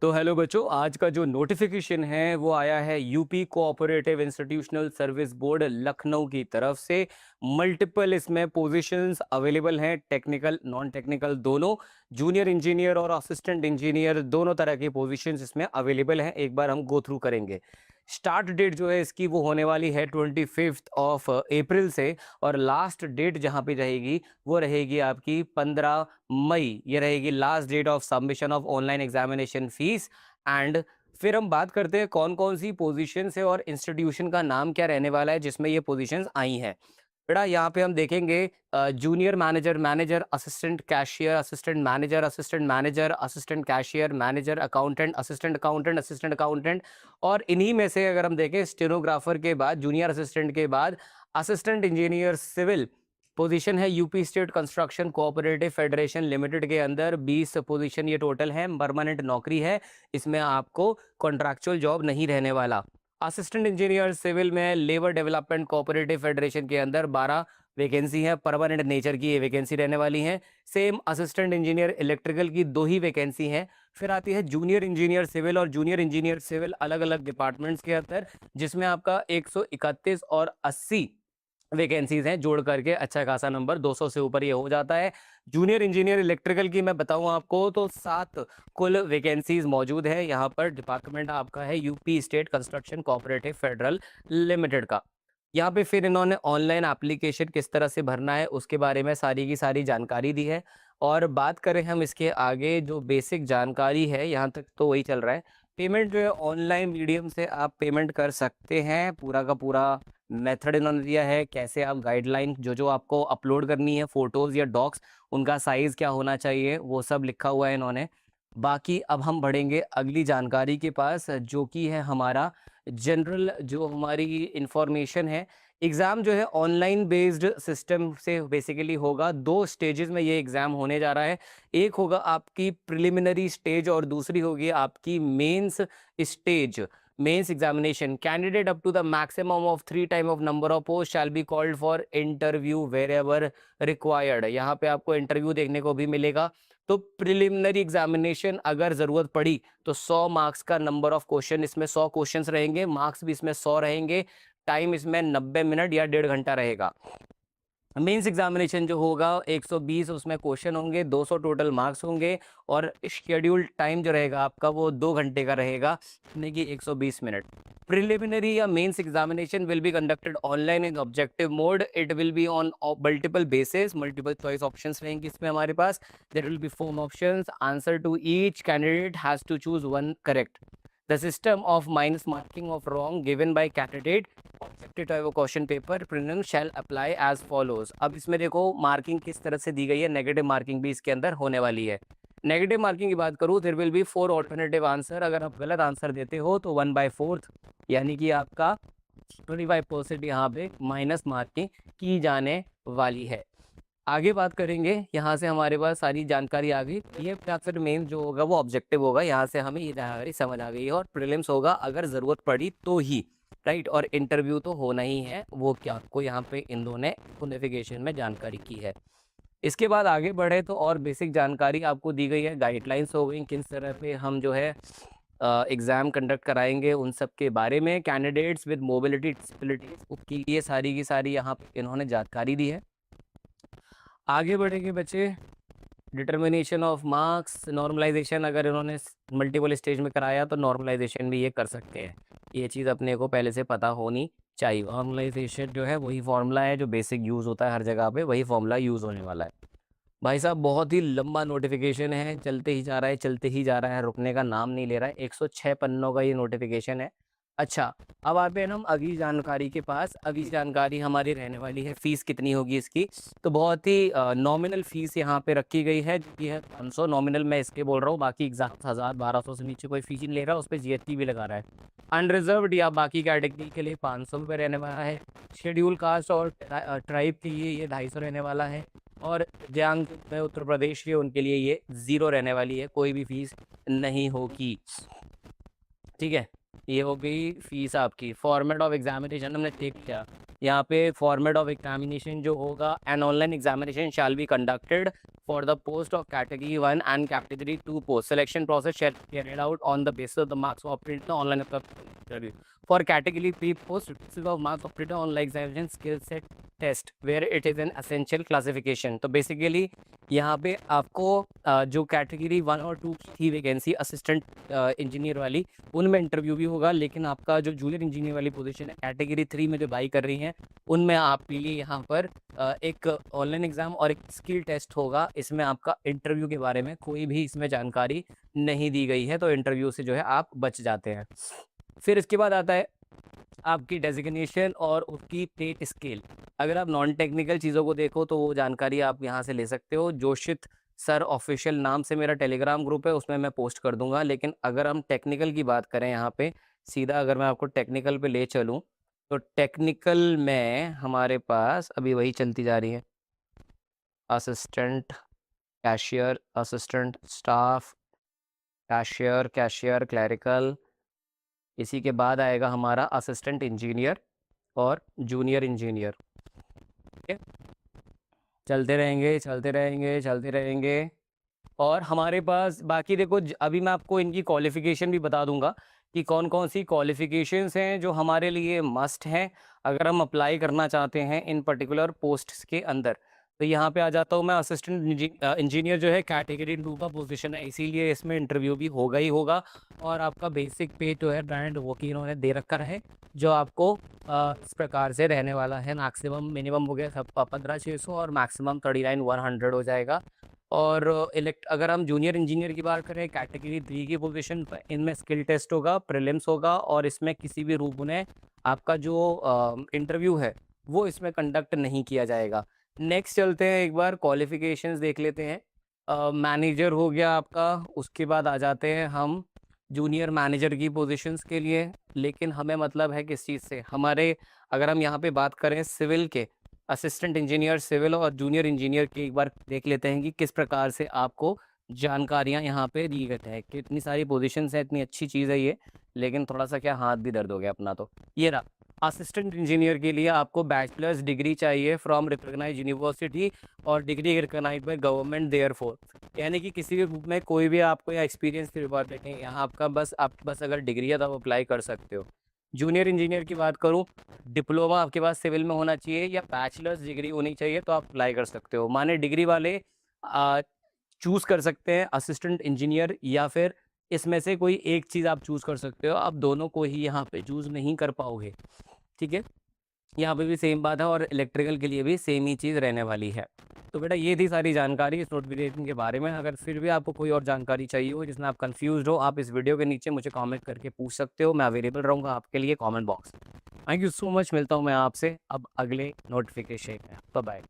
तो हेलो बच्चों, आज का जो नोटिफिकेशन है वो आया है UP cooperative institutional service board Lucknow की तरफ से। मल्टीपल इसमें पोजीशंस अवेलेबल हैं, टेक्निकल नॉन टेक्निकल दोनों। जूनियर इंजीनियर और असिस्टेंट इंजीनियर दोनों तरह की पोजीशंस इसमें अवेलेबल हैं। एक बार हम गो थ्रू करेंगे। स्टार्ट डेट जो है इसकी वो होने वाली है 25 से, और लास्ट डेट जहां पे रहेगी वो रहेगी आपकी 15 मई। ये रहेगी last date of submission of online examination fees. And फिर हम बात करते हैं कौन कौन सी पोजीशंस है और इंस्टीट्यूशन का नाम क्या रहने वाला है जिसमें ये पोजीशंस आई हैं। बेटा यहाँ पे हम देखेंगे junior manager, manager, assistant cashier, assistant manager, assistant manager, assistant cashier, manager, accountant, assistant accountant, assistant accountant. और इन्हीं में से अगर हम देखें स्टेनोग्राफर के बाद, जूनियर असिस्टेंट के बाद असिस्टेंट इंजीनियर सिविल पोजीशन है UP state construction cooperative federation limited के अंदर। 20 पोजीशन ये टोटल है, परमानेंट नौकरी है, इसमें आपको कॉन्ट्रैक्चुअल जॉब नहीं रहने वाला। असिस्टेंट इंजीनियर सिविल में लेबर डेवलपमेंट कोऑपरेटिव फेडरेशन के अंदर 12 वैकेंसी है, परमानेंट नेचर की ये वैकेंसी रहने वाली है। सेम असिस्टेंट इंजीनियर इलेक्ट्रिकल की 2 ही वैकेंसी है। फिर आती है जूनियर इंजीनियर सिविल, और जूनियर इंजीनियर सिविल अलग अलग डिपार्टमेंट्स के अंदर, जिसमें आपका 131 और 80 वैकेंसीज हैं जोड़ करके अच्छा खासा नंबर 200 से ऊपर ये हो जाता है। जूनियर इंजीनियर इलेक्ट्रिकल की मैं बताऊं आपको तो 7 कुल वैकेंसीज मौजूद है यहाँ पर। डिपार्टमेंट आपका है UP state construction cooperative federal limited का। यहाँ पे फिर इन्होंने ऑनलाइन एप्लीकेशन किस तरह से भरना है उसके बारे में सारी की सारी जानकारी दी है। और बात करें हम इसके आगे जो बेसिक जानकारी है यहाँ तक तो वही चल रहा है। पेमेंट जो है ऑनलाइन मीडियम से आप पेमेंट कर सकते हैं। पूरा का पूरा मेथड इन्होंने दिया है, कैसे आप गाइडलाइन जो जो आपको अपलोड करनी है, फोटोज़ या डॉक्स, उनका साइज़ क्या होना चाहिए वो सब लिखा हुआ है इन्होंने। बाकी अब हम बढ़ेंगे अगली जानकारी के पास जो कि है हमारा जनरल जो हमारी इंफॉर्मेशन है। एग्ज़ाम जो है ऑनलाइन बेस्ड सिस्टम से बेसिकली होगा। 2 स्टेजेस में ये एग्ज़ाम होने जा रहा है। एक होगा आपकी प्रिलिमिनरी स्टेज और दूसरी होगी आपकी mains stage. Mains examination candidate up to the maximum of 3 time of number of post shall be called for interview wherever required. यहाँ पे आपको इंटरव्यू देखने को भी मिलेगा। तो प्रिलिमिनरी एग्जामिनेशन अगर ज़रूरत पड़ी तो 100 मार्क्स का नंबर ऑफ क्वेश्चन, इसमें 100 क्वेश्चंस रहेंगे, मार्क्स भी इसमें 100 रहेंगे, टाइम इसमें 90 मिनट या 1.5 घंटा रहेगा। मेंस एग्जामिनेशन जो होगा 120 उसमें क्वेश्चन होंगे, 200 टोटल मार्क्स होंगे, और शेड्यूल्ड टाइम जो रहेगा आपका वो 2 घंटे का रहेगा, यानी कि 120 मिनट। प्रिलिमिनरी या mains examination will be conducted online in objective mode. It will be on multiple basis, multiple choice options रहेंगे इसमें हमारे पास। There will be 4 options, answer to each candidate has to choose one correct. The system of minus marking of wrong given by candidate accepted by वो question paper prelims shall apply as follows. अब इसमें देखो marking किस तरह से दी गई है, negative marking भी इसके अंदर होने वाली है। नेगेटिव मार्किंग की बात करूँ, there will be 4 alternative answer. अगर आप गलत आंसर देते हो तो 1/4 यानी कि आपका 25% यहाँ पे माइनस मार्किंग की जाने वाली है। आगे बात करेंगे, यहाँ से हमारे पास सारी जानकारी आ गई। ये फिर मेन जो होगा वो ऑब्जेक्टिव होगा, यहाँ से हमें ये जानकारी समझ आ गई है। और प्रीलिम्स होगा अगर ज़रूरत पड़ी तो ही, राइट। और इंटरव्यू तो होना ही है, वो क्या आपको यहाँ पे इन दोनों ने नोटिफिकेशन में जानकारी की है। इसके बाद आगे बढ़े तो और बेसिक जानकारी आपको दी गई है, गाइडलाइंस हो गई किस तरह पे हम जो है एग्ज़ाम कंडक्ट कराएंगे उन सब के बारे में। कैंडिडेट्स विद मोबिलिटी डिसबिलिटीज की ये सारी की सारी यहाँ पे इन्होंने जानकारी दी है। आगे बढ़ेंगे बच्चे, डिटर्मिनेशन ऑफ मार्क्स, नॉर्मलाइजेशन अगर इन्होंने मल्टीपल स्टेज में कराया तो नॉर्मलाइजेशन भी ये कर सकते हैं। ये चीज़ अपने को पहले से पता होनी चाहिए। नॉर्मलाइजेशन जो है वही फॉर्मूला है जो बेसिक यूज़ होता है हर जगह पे, वही फॉर्मूला यूज़ होने वाला है। भाई साहब बहुत ही लंबा नोटिफिकेशन है, चलते ही जा रहा है, चलते ही जा रहा है, रुकने का नाम नहीं ले रहा है। 106 पन्नों का ये नोटिफिकेशन है। अच्छा, अब आते हैं हम अगली जानकारी के पास। अगली जानकारी हमारी रहने वाली है फ़ीस कितनी होगी इसकी। तो बहुत ही नॉमिनल फ़ीस यहाँ पे रखी गई है जो कि है 500। नॉमिनल मैं इसके बोल रहा हूँ, बाकी एग्जैक्ट 1000-1200 से नीचे कोई फ़ीस नहीं ले रहा, उस पर जीएसटी भी लगा रहा है। अनरिजर्व्ड या बाकी कैटेगरी के लिए 500 रुपये रहने वाला है। शेड्यूल कास्ट और ट्राइब के लिए ये 250 रहने वाला है। और दिव्यांग में उत्तर प्रदेश के उनके लिए ये 0 रहने वाली है, कोई भी फीस नहीं होगी। ठीक है, ये हो गई फीस आपकी। फॉर्मेट ऑफ एग्जामिनेशन हमने देख लिया। यहाँ पे फॉर्मेट ऑफ एग्जामिनेशन जो होगा, an online examination shall be conducted for the post of category 1 and category 2 post. Selection process shall be carried out on the basis of the marks obtained in the online interview. For category 3 post, basis of marks obtained on online examination skill set test where it is an essential classification. तो basically यहाँ पे आपको जो category 1 और 2 की थी vacancy assistant engineer वाली, उनमें इंटरव्यू भी होगा, लेकिन आपका जो जूनियर इंजीनियर वाली पोजीशन है कैटेगरी 3 में जो बाई कर रही हैं, उनमें आपके लिए यहाँ पर एक ऑनलाइन एग्ज़ाम और एक स्किल टेस्ट होगा। इसमें आपका इंटरव्यू के बारे में कोई भी इसमें जानकारी नहीं दी गई है, तो इंटरव्यू से जो है आप बच जाते हैं। फिर इसके बाद आता है आपकी डेजिग्नेशन और उसकी पे स्केल। अगर आप नॉन टेक्निकल चीज़ों को देखो तो वो जानकारी आप यहाँ से ले सकते हो। जोशित सर ऑफिशियल नाम से मेरा टेलीग्राम ग्रुप है, उसमें मैं पोस्ट कर दूंगा। लेकिन अगर हम टेक्निकल की बात करें यहाँ पे सीधा, अगर मैं आपको टेक्निकल पे ले चलूँ तो टेक्निकल में हमारे पास अभी वही चलती जा रही है, assistant cashier, assistant staff, cashier, cashier clerical, इसी के बाद आएगा हमारा असिस्टेंट इंजीनियर और जूनियर इंजीनियर। ठीक है, चलते रहेंगे चलते रहेंगे चलते रहेंगे। और हमारे पास बाकी देखो अभी मैं आपको इनकी क्वालिफ़िकेशन भी बता दूंगा कि कौन कौन सी क्वालिफ़िकेशंस हैं जो हमारे लिए मस्ट हैं अगर हम अप्लाई करना चाहते हैं इन पर्टिकुलर पोस्ट्स के अंदर। तो यहाँ पे आ जाता हूँ मैं, असिस्टेंट इंजीनियर जो है कैटेगरी 2 का पोजीशन है, इसीलिए इसमें इंटरव्यू भी होगा ही होगा। और आपका बेसिक पे जो है ब्रांड वो कि इन्होंने दे रखा है, जो आपको इस प्रकार से रहने वाला है। मैक्सिमम मिनिमम हो गया सब 15,600 और मैक्सिमम 39,100 हो जाएगा। और अगर हम जूनियर इंजीनियर की बात करें कैटेगरी 3 की पोजीशन पर, इनमें स्किल टेस्ट होगा, प्रीलिम्स होगा और इसमें किसी भी रूप में आपका जो इंटरव्यू है वो इसमें कंडक्ट नहीं किया जाएगा। नेक्स्ट चलते हैं, एक बार क्वालिफिकेशंस देख लेते हैं। मैनेजर हो गया आपका, उसके बाद आ जाते हैं हम जूनियर मैनेजर की पोजीशंस के लिए। लेकिन हमें मतलब है किस चीज़ से, हमारे अगर हम यहाँ पे बात करें सिविल के, असिस्टेंट इंजीनियर सिविल और जूनियर इंजीनियर की एक बार देख लेते हैं कि किस प्रकार से आपको जानकारियाँ यहाँ पे दी गई है। कितनी सारी पोजीशंस हैं, इतनी अच्छी चीज़ है ये, लेकिन थोड़ा सा क्या हाथ भी दर्द हो गया अपना। तो ये रहा, असिस्टेंट इंजीनियर के लिए आपको बैचलर्स डिग्री चाहिए फ्रॉम रिकॉग्नाइज्ड यूनिवर्सिटी और degree recognised by government therefore, यानी कि किसी भी रूप में कोई भी आपको या एक्सपीरियंस की रिक्वायरमेंट नहीं, यहाँ आपका बस अगर डिग्री है तो आप अप्लाई कर सकते हो। जूनियर इंजीनियर की बात करूँ, डिप्लोमा आपके पास सिविल में होना चाहिए या बैचलर्स डिग्री होनी चाहिए तो आप अप्लाई कर सकते हो। माने डिग्री वाले चूज़ कर सकते हैं असिस्टेंट इंजीनियर, या फिर इसमें से कोई एक चीज़ आप चूज़ कर सकते हो, आप दोनों को ही यहाँ पे चूज़ नहीं कर पाओगे। ठीक है, यहाँ पे भी सेम बात है और इलेक्ट्रिकल के लिए भी सेम ही चीज़ रहने वाली है। तो बेटा ये थी सारी जानकारी इस नोटिफिकेशन के बारे में। अगर फिर भी आपको कोई और जानकारी चाहिए हो जिसमें आप कंफ्यूज हो, आप इस वीडियो के नीचे मुझे कमेंट करके पूछ सकते हो, मैं अवेलेबल रहूँगा आपके लिए comment box. Thank you so much, मिलता हूँ मैं आपसे अब अगले नोटिफिकेशन में। Bye bye.